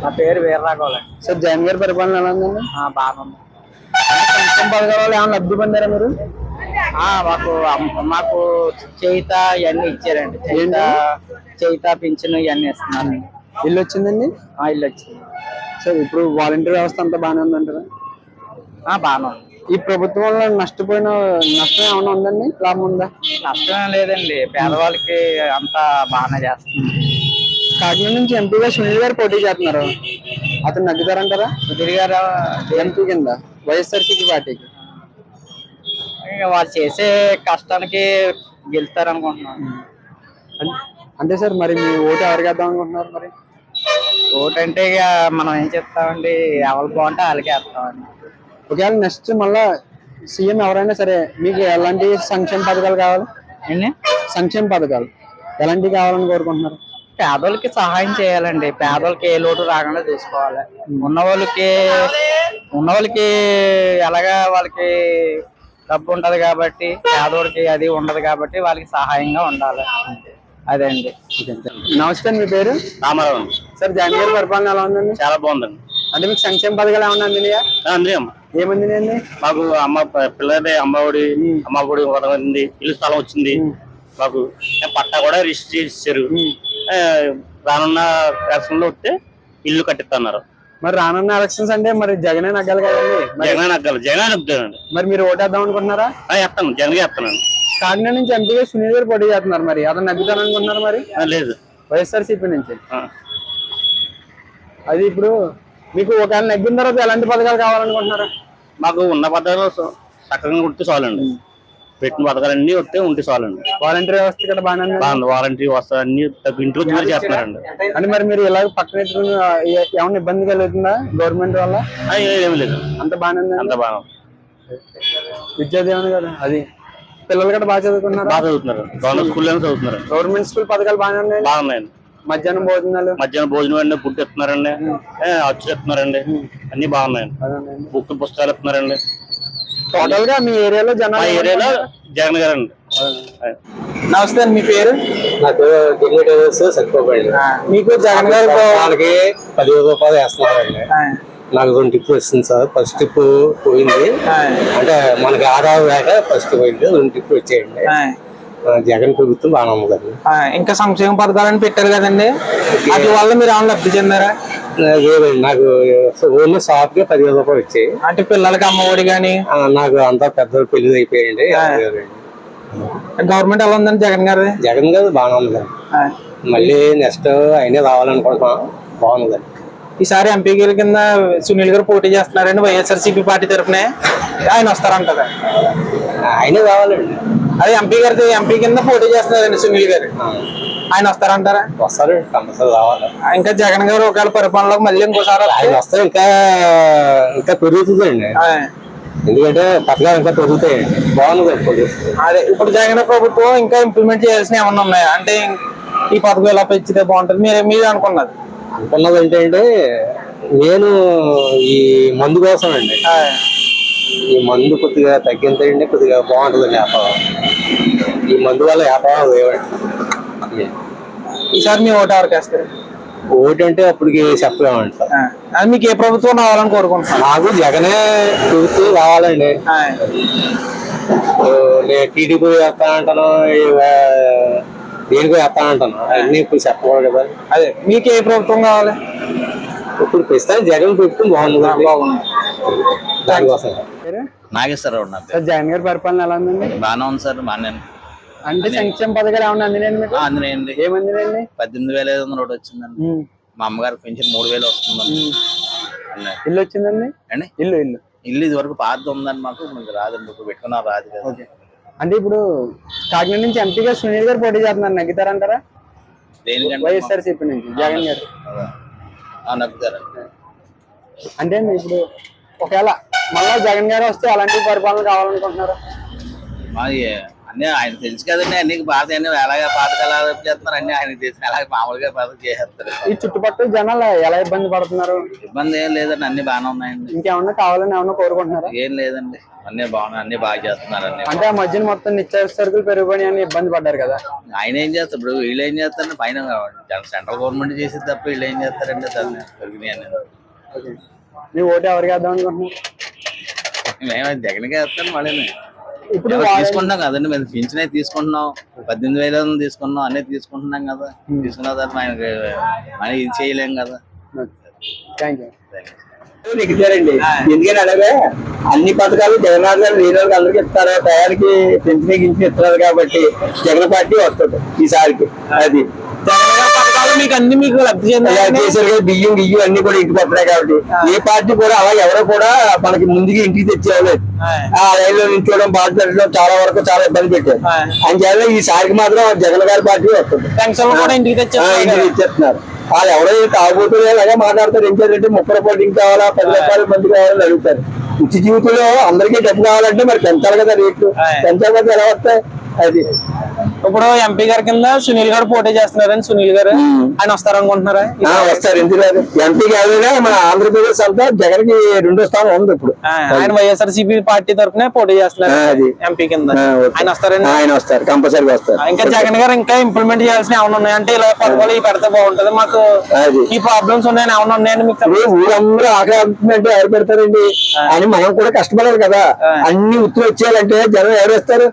నా పేరు వీర్రాఘవులు. సార్ జగన్ గారి పరిపాలన ఎలా ఉందండి? బాగుంది. సంక్షేమ పథకాల వల్ల ఏమైనా లబ్ధి పొందారా మీరు? మాకు మాకు చేయిత ఇవన్నీ ఇచ్చారండి. చేయిత పింఛను ఇవన్నీ ఇస్తున్నారు. ఇల్లు వచ్చిందండి? ఇల్లు వచ్చింది. సార్ ఇప్పుడు వాలంటీర్ వ్యవస్థ అంతా బాగానే ఉందంటారా? బాగానే ఉంది. ఈ ప్రభుత్వం వల్ల నష్టం ఏమైనా ఉందండి? లాభం ఉందా? నష్టం లేదండి, పేదవాళ్ళకి అంతా బాగానే చేస్తుంది. కాకినాడ నుంచి ఎంపీగా సునీల్ గారు పోటీ చేస్తున్నారు, అతను నగ్గుతారంటారా? సుధీర్ గారు ఎంపీ కింద వైఎస్ఆర్సీపీ పార్టీకి వాళ్ళు చేసే కష్టానికి గెలుస్తారు అనుకుంటున్నాను. అంటే సార్ మరి మీ ఓటు ఎవరికి వేద్దాం అనుకుంటున్నారు? మరి ఓటు అంటే ఇక మనం ఏం చెప్తామండి, ఎవరు బాగుంటే వాళ్ళకే వేస్తామండి. ఒకవేళ నెక్స్ట్ మళ్ళా సీఎం ఎవరైనా సరే మీకు ఎలాంటి సంక్షేమ పథకాలు కావాలి? సంక్షేమ పథకాలు ఎలాంటివి కావాలని కోరుకుంటున్నారు? పేదోళ్ళకి సహాయం చేయాలండి. పేదోళ్ళకి ఏ లోటు రాకుండా చూసుకోవాలి. ఉన్నవాళ్ళకి ఎలాగా వాళ్ళకి డబ్బు ఉంటది కాబట్టి, పేదోడికి అది ఉండదు కాబట్టి వాళ్ళకి సహాయంగా ఉండాలి. అదే అండి. నమస్తే, మీ పేరు? రామారావు. సార్ జగన్ గారి పరిపాలన ఎలా ఉందండి? చాలా బాగుందండి. అంటే మీకు సంక్షేమ పథకాలు ఏమన్నా అందినాయా? అందినాయమ్మా. ఏమందినాయండి? మాకు పిల్లలది అమ్మఒడి ఉంది, ఇల్లు స్థలం వచ్చింది మాకు. పట్టా కూడా రిజిస్టర్ చేశారు. రానున్న ఎలక్షన్ లో వస్తే ఇల్లు కట్టిస్తున్నారు. మరి రానున్న ఎలక్షన్స్ అంటే మరి జగనే నగ్గాలి కదండి? జగనే నగ్గుతానండి. మరి మీరు ఓటేద్దాం అనుకుంటున్నారా? వేస్తాను, జగన్గా వేస్తానండి. కాకినాడ నుంచి ఎంపీగా సునీల్ గారు పోటీ చేస్తున్నారు, మరి అతను నగ్గుతాను అనుకుంటున్నారు? మరి లేదు, వైఎస్ఆర్సీపీ నుంచి. అది ఇప్పుడు మీకు ఒకవేళ నెగ్గిన తర్వాత ఎలాంటి పథకాలు కావాలనుకుంటున్నారా? మాకు ఉన్న పథకాలు చక్కగా ఉంటే చాలండి. పెట్టిన పథకాలన్నీ వస్తే ఉంటే చాలండి. వాలంటీర్ వ్యవస్థ కూడా బాగుంది. వాలంటీర్ వస్తా అన్ని ఇంటికి వచ్చి మరి చేస్తున్నారండి. అంటే మరి మీరు ఇలా పక్కన ఏమన్నా ఇబ్బంది కలుగుతుందా గవర్నమెంట్ వల్ల? ఏమి లేదు, అంత బాగానే ఉంది. అంత బాగా. విద్యాదేవన్ కదా, అది పిల్లలు కూడా బాగా చదువుకున్నారు. బాగా చదువుతున్నారు, గవర్నమెంట్ స్కూల్లోనే చదువుతున్నారు. గవర్నమెంట్ స్కూల్ పథకాలు బాగానే ఉన్నాయి. బాగున్నాయండి. మధ్యాహ్నం భోజనం అండి, బుక్ ఇస్తున్నారండి, అచ్చులు ఇస్తున్నారండి, అన్ని బాగున్నాయండి. బుక్ పుస్తకాలు ఇస్తున్నారండి. టోటల్ గా మీ ఏరియాలో జగన్ గారు అండి. నమస్తే అండి, మీ పేరు? నా పేరు సరిపోకండి. మీకు జగన్ గారు వాళ్ళకి 10,000 రూపాయలు వేస్తున్నారండి. నాకు 2 టిప్పు వస్తుంది సార్. ఫస్ట్ టిప్పు పోయింది, అంటే మనకి ఆదాయం వేట ఫస్ట్ పోయింది. 2 టిప్పు వచ్చేయండి. జగన్ ప్రభుత్వం బాగా ఉంది. ఇంకా సంక్షేమ పథకాలను పెట్టారు కదండి, వాటి వల్ల మీరు ఏమైనా లబ్ధి చెందారా? లేదండి, నాకు ఓన్లీ షాప్ కి 10,000 రూపాయలు వచ్చాయి. అంటే పిల్లలకి అమ్మఒడి గాని? నాకు అంతా పెద్ద పెళ్లి అయిపోయాయండి. గవర్నమెంట్ ఎలా ఉందండి జగన్ గారు? జగన్ గారు బాగా ఉంది. మళ్ళీ నెక్స్ట్ అయినా రావాలనుకుంటున్నాం. బాగుంది. ఈసారి ఎంపీ కింద సునీల్ గారు పోటీ చేస్తున్నారండి వైఎస్ఆర్సీపీ పార్టీ తరఫున. ఆయన వస్తారంటారా? ఆయనే రావాలండి. అదే ఎంపీ కింద పోటీ చేస్తున్నారండి సునీల్ గారు, ఆయన వస్తారంటారా? వస్తారు, కంపల్సరీ రావాలి. ఇంకా జగన్ గారు ఒకవేళ పరిపాలనలోకి మళ్ళీ ఇంకోసారి ఆయన వస్తే ఇంకా పెరుగుతుందండి. ఎందుకంటే పథకాలు ఇంకా పెరుగుతాయండి. బాగుంది. అదే ఇప్పుడు జగన్ ప్రభుత్వం ఇంకా ఇంప్లిమెంట్ చేయాల్సిన ఏమన్నా ఉన్నాయా? అంటే ఈ పథకం ఎలా పెంచితే బాగుంటుంది మీరు అనుకున్నది అంటే నేను ఈ మందు కోసం అండి. ఈ మందు కొద్దిగా తగ్గించండి, కొద్దిగా బాగుంటుంది వ్యాపారం. ఈ మందు వల్ల వ్యాపారం లేవండి. ఈసారి మీ ఓటు ఎవరికి వేస్తారు? ఓటు అంటే అప్పటికి చెప్పలేమండి సార్. అది మీకు ఏ ప్రభుత్వం రావాలని కోరుకుంటున్నాను? నాకు జగనే ప్రభుత్వం రావాలండి. నేను టీడీపీ వేస్తానంటాను, దేనికి వేస్తానంటాను, అన్ని ఇప్పుడు చెప్పకూడదు కదా. అదే మీకు ఏ ప్రభుత్వం కావాలి? ఇప్పుడు ప్రస్తుతానికి జగన్ ప్రభుత్వం బాగుంది. దానికోసం నాగేశ్వరరావు. సార్ జగన్ గారి పరిపాలన ఎలా ఉందండి? బాగానే ఉంది సార్, బాగానే. అంటే సంక్షేమ పథకాలు ఏమన్నా అందినాయండి మీకు? అందినాయండి. ఏమందినాయండి? 18,500 ఒకటి వచ్చిందండి. మా అమ్మగారు పెన్షన్ 3,000 వస్తుందండి. ఇల్లు వచ్చిందండి? ఇల్లు ఇది వరకు పాత ఉందండి మాకు, రాదండి. ఇప్పుడు పెట్టుకున్నా రాదు కదా. అంటే ఇప్పుడు కాకినాడ నుంచి ఎంపీగా సునీల్ గారు పోటీ చేస్తున్నారు, నగ్గుతారంటారా? వైఎస్ఆర్సీపీ నుంచి జగన్ గారు నగ్గుతారండి. అంటే ఇప్పుడు ఒకవేళ మళ్ళా జగన్ గారు వస్తే అలాంటి పరిపాలన కావాలనుకుంటున్నారా? మాది ఆయన తెలుసు కదండి అన్ని బాధ అన్ని ఎలాగ పాతకాలు చేస్తున్నారు అన్ని ఆయనకి తెలిసి అలాగే మామూలుగా బాధ చేసేస్తారు. ఈ చుట్టుపక్కల జనాలు ఎలా ఇబ్బంది పడుతున్నారు? ఇబ్బంది ఏం లేదండి, అన్ని బాగానే ఉన్నాయండి. ఇంకేమన్నా కావాలని ఏమన్నా కోరుకుంటున్నారా? ఏం లేదండి, అన్ని బాగున్నాయి, అన్ని బాగా చేస్తున్నారు. అన్ని అంటే ఆ మధ్యన మొత్తం నిత్యావసర సరుకులు పెరిగిపోయి అని ఇబ్బంది పడ్డారు కదా. ఆయన ఏం చేస్తారు ఇప్పుడు, వీళ్ళు ఏం చేస్తారండి, పైన సెంట్రల్ గవర్నమెంట్ చేసేది తప్ప వీళ్ళు ఏం చేస్తారండి దాన్ని పెరిగినాయి అనేది. మీ ఓటు ఎవరికి వేద్దాం అనుకుంటున్నారు? మేము జగన్కే వేస్తాను. మళ్ళీ ఇప్పుడు తీసుకుంటున్నాం కదండి, మేము పింఛన్ అయితే తీసుకుంటున్నాం, 18,000 తీసుకున్నాం, అన్ని తీసుకుంటున్నాం కదా. తీసుకున్న తర్వాత మనం ఇది చేయలేం కదా. Thank you. నెగ్గుతారండి. ఎందుకని అలాగే అన్ని పథకాలు జగన్నాథ్ గారు లేని వాళ్ళకి అందరికి ఇస్తారు, టయానికి పెంచిన గించిన ఇస్తున్నారు కాబట్టి జగన్ పార్టీ వస్తుంది ఈసారికి. అది మీకు అన్ని మీకు లబ్ధి చేశారు కదా, బియ్యం గియ్యం అన్ని కూడా ఇంటికి వస్తున్నాయి కాబట్టి ఏ పార్టీ కూడా అలా ఎవరో కూడా మనకి ముందుగా ఇంటికి తెచ్చేవాళ్ళు. ఆ లైన్ లో నించోవడం, బాధ పెట్టడం చాలా వరకు చాలా ఇబ్బంది పెట్టారు. అందుచేత ఈసారికి మాత్రం జగన్ గారి పార్టీ వస్తుంది. ఇంటికి తెచ్చేస్తున్నారు. వాళ్ళు ఎవరైతే తాగుబోతులు అలాగే మాట్లాడతారు. ఏంటంటే 30 రూపాయలు డ్రింక్ కావాలా, 10 రూపాయలు మంది కావాలని అడుగుతారు. నిత్య జీవితంలో అందరికీ డబ్బు కావాలంటే మరి పెంచాలి కదా, రేట్లు పెంచాలి కదా, ఎలా వస్తాయి? అది ఇప్పుడు ఎంపీ గారి కింద సునీల్ గారు పోటీ చేస్తున్నారని, సునీల్ గారు ఆయన వస్తారనుకుంటున్నారా? వస్తారు. ఎందుకు రాదు? ఎంపీ కాదు, మన ఆంధ్రప్రదేశ్ అంతా జగన్ కి 2వ స్థానం ఉంది ఇప్పుడు. ఆయన వైఎస్ఆర్సీపీ పార్టీ తరఫున పోటీ చేస్తున్నారు ఎంపీ కింద. ఆయన వస్తారని? ఆయన వస్తారు, కంపల్సరీగా వస్తారు. ఇంకా జగన్ గారు ఇంకా ఇంప్లిమెంట్ చేయాల్సిన ఏమైనా ఉన్నాయంటే, ఇలా పథకాలు ఇవి పెడితే బాగుంటది, మాకు ఈ ప్రాబ్లమ్స్ ఉన్నాయని ఏమైనా ఉన్నాయని మీకు ఊరందరూ ఆకలి అంటే ఎవరు పెడతారండి అని మనం కూడా కష్టపడాలి కదా. అన్ని ఉత్తరం వచ్చేయాలంటే జనం ఎవరు వేస్తారు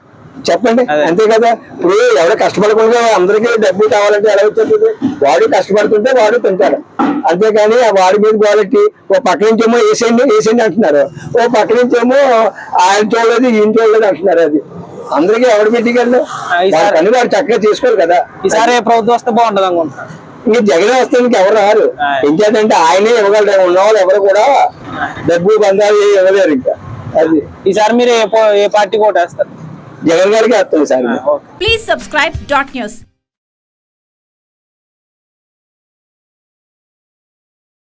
చెప్పండి? అంతే కదా. ఇప్పుడు ఎవరు కష్టపడకుండా అందరికీ డబ్బు కావాలంటే ఎలా వచ్చేది? వాడు కష్టపడుతుంటే వాడు తింటాడు. అంతేకాని వాడి మీద క్వాలిటీ ఓ పక్క నుంచేమో వేసేయండి అంటున్నారు, ఓ పక్క నుంచేమో ఆయన చూడలేదు ఈయన చూడలేదు అంటున్నారు. అది అందరికీ ఎవరు పెట్టికెళ్ళి కానీ వాడు చక్కగా చేసుకోరు కదా. ఈసారి ఏ ప్రభుత్వం వస్తే బాగుంటది అనుకుంటున్నారు? ఇంకా జగన్ వస్తే ఎవరు రారు. ఏంటంటే ఆయనే ఇవ్వగలరు, ఉన్నవాళ్ళు ఎవరు కూడా డబ్బు బంధాలు ఇవ్వలేరు. ఇంకా అది ఈసారి మీరు ఏ పార్టీ ఓటేస్తారు? జగన్ గారికి వేస్తాం సార్. Please subscribe .news.